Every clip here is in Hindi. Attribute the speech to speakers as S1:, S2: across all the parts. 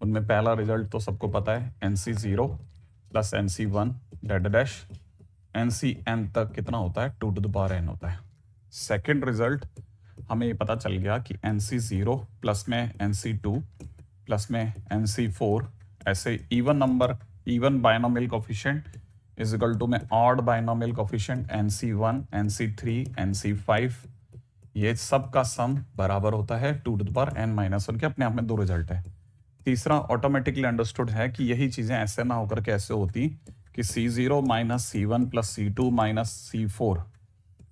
S1: उनमें पहला रिजल्ट तो सबको पता है, NC0 plus NC1 dash dash NCn तक कितना होता है, 2 to the power n होता है। सेकेंड रिजल्ट हमें ये पता चल गया कि NC0 प्लस में NC2 प्लस में NC4 ऐसे even number, even binomial coefficient is equal to में odd binomial coefficient NC1 NC3 NC5, ये सब का सम बराबर होता है 2 to the power n-1 के। अपने आप में दो रिजल्ट है। तीसरा ऑटोमेटिकली अंडरस्टूड है कि यही चीजें ऐसे ना होकर के ऐसे होती कि C0 minus C1 plus C2 minus C4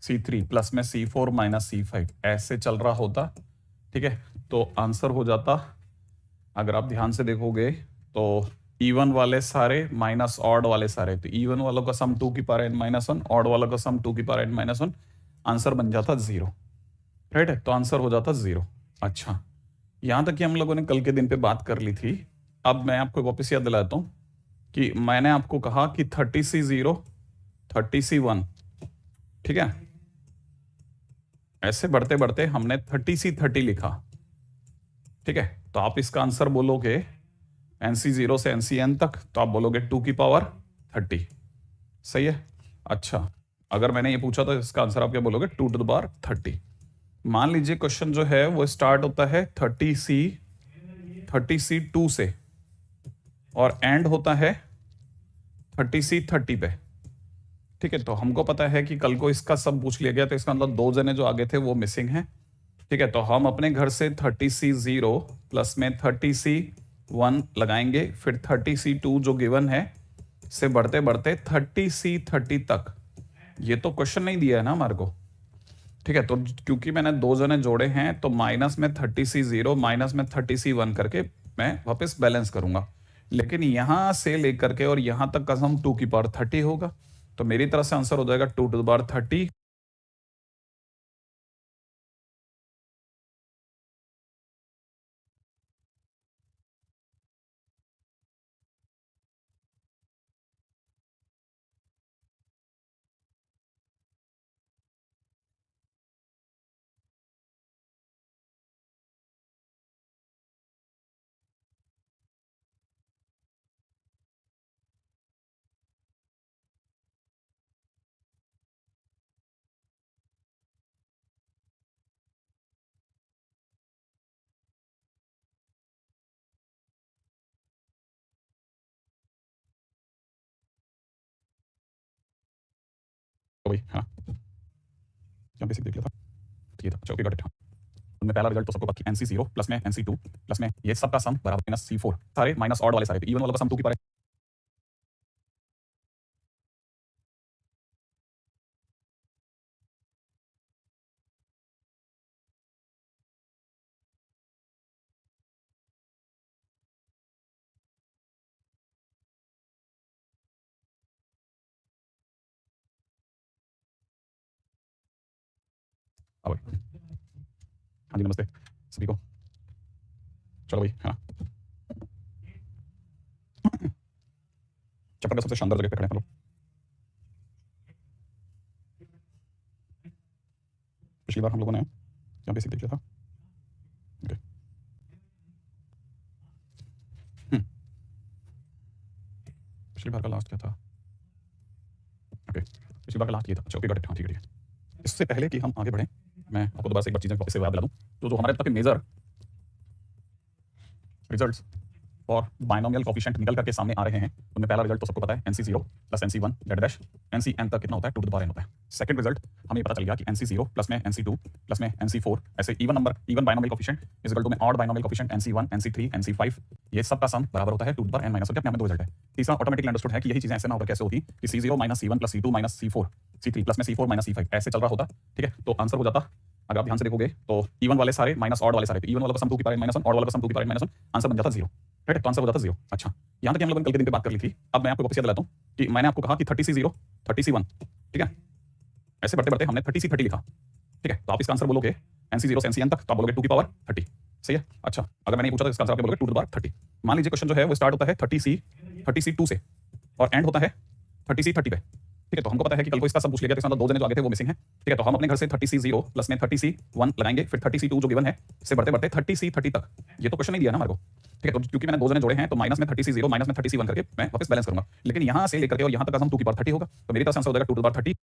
S1: C3 plus में C4 माइनस C5 ऐसे चल रहा होता, ठीक है। तो आंसर हो जाता, अगर आप ध्यान से देखोगे तो इवन वाले सारे माइनस ऑड वाले सारे, तो इवन वालों का सम 2 की पावर n-1, ऑड वालों का सम 2 की पावर n-1, आंसर बन जाता 0, राइट है। तो आंसर हो जाता 0। अच्छा, यहां तक कि हम लोगों ने कल के दिन पे बात कर ली थी। अब मैं आपको वापस याद दिलाता हूं कि मैंने आपको कहा कि 30C0 30C1, ठीक है, ऐसे बढ़ते बढ़ते हमने 30C30 लिखा, ठीक है। तो आप इसका आंसर बोलोगे NC0 से NCn तक, तो आप बोलोगे 2 की पावर 30, सही है। अच्छा, अगर मैंने ये पूछा तो इसका आंसर आप क्या बोलोगे, 2 to the power 30। मान लीजिए क्वेश्चन जो है वो स्टार्ट होता है 30C2 से और एंड होता है 30C30 पे, ठीक है। तो हमको पता है कि कल को इसका सब पूछ लिया गया, तो इसका मतलब दो जने जो आगे थे वो मिसिंग हैं, ठीक है। तो हम अपने घर से 30C0 प्लस में 30C1 लगाएंगे, फिर 30C2 जो गिवन है से बढ़ते बढ़ते 30C30 तक। ये तो क्वेश्चन नहीं दिया है ना हमारे को, ठीक है। तो क्योंकि मैंने दो जने जोड़े हैं तो माइनस में 30C0 माइनस में 30C1 करके मैं वापस बैलेंस करूंगा, लेकिन यहां से लेकर के और यहां तक का सम 2 की पावर 30 होगा। तो मेरी तरफ से आंसर हो जाएगा 2 to the power 30। तो भाई हाँ, क्या बेसिक देख लिया था, ठीक था। Okay, got it. हाँ, उनमें पहला रिजल्ट तो सबको पता है, NC0 प्लस में NC2 प्लस में ये सब का सम बराबर माइनस C4, सारे माइनस ऑड वाले सारे, तो इवन वालों का सम 2 की पावर। हाँ भाई, हाँ जी, नमस्ते सभी को। चलो भाई, हाँ, चैप्टर का सबसे शानदार जगह पे खड़े हैं हम लोग। पिछली बार हम लोगों ने क्या बेसिक देख लिया था, ओके। पिछली बार का लास्ट क्या था, ओके, पिछली बार का लास्ट ये था। अच्छा, ओके, गॉट इट। हाँ, ठीक है, ठीक है। इससे पहले कि हम आगे बढ़ें, मैं आपको दोबारा से एक बार चीजें वापस से याद दिला दूं। तो जो हमारे तक के मेजर रिजल्ट्स और बायनोमियल कोफिशिएंट निकल करके सामने आ रहे हैं, उनमें पहला रिजल्ट तो सबको पता है, NC0 plus NC1 dash dash NCn तक कितना होता है, 2 to the power n होता है। सेकंड रिजल्ट हमें पता चल गया कि NC0 प्लस में NC2 प्लस में NC4 ऐसे even number, even binomial coefficient is equal to में odd binomial coefficient NC1 NC3 NC5, ये सब का सम बराबर होता है 2 to the power n-1 के। अपने आप में दो रिजल्ट है। तीसरा ऑटोमेटिकली अंडरस्टूड है कि यही चीजें ऐसे ना होकर कैसे होती कि C0 minus C1 plus C2 minus C4 C3 plus में C4 माइनस C5 ऐसे चल रहा होता, ठीक है। तो आंसर हो जाता, अगर आप ध्यान से देखोगे तो इवन वाले सारे माइनस ऑड वाले सारे, तो इवन वालों का सम 2 की पावर n-1, ऑड वालों का सम 2 की पावर n-1, आंसर बन जाता 0, राइट। तो आंसर हो जाता 0। अच्छा, यहां तक हम लोगों ने कल के दिन पे बात कर ली थी। अब मैं आपको वापस याद दिलाता हूं कि मैंने आपको कहा कि 30C0 30C1, ठीक है, ऐसे बढ़ते बढ़ते हमने 30C30 लिखा, ठीक है। तो आप इसका आंसर बोलोगे NC0 से NCn तक, तो आप बोलोगे 2 की पावर 30, सही है। अच्छा, अगर मैंने पूछा तो इसका आंसर आप बोलोगे 2 to the power 30। मान लीजिए क्वेश्चन जो है वो स्टार्ट होता है 30C2 से और एंड होता है 30C30 पे, ठीक ठीक है, तो हमको पता है कि कल को इसका सब पूछ लिया गया, तो इसका मतलब 2 जने जो आगे थे वो मिसिंग है। ठीक है, तो हम अपने घर से 30C0 प्लस में 30C1 लगाएंगे, फिर 30C2 जो गिवन है इससे बढ़ते बढ़ते 30C30 तक। ये तो क्वेश्चन नहीं दिया ना हमारे को। ठीक है, तो क्योंकि मैंने 2 जने जोड़े हैं तो माइनस में 30C0 माइनस में 30C1 करके मैं वापस बैलेंस करूंगा, लेकिन यहां से लेकर के और यहां तक का सम 2 की पावर 30 होगा, तो मेरी तरफ से आंसर हो जाएगा 2 की पावर 30।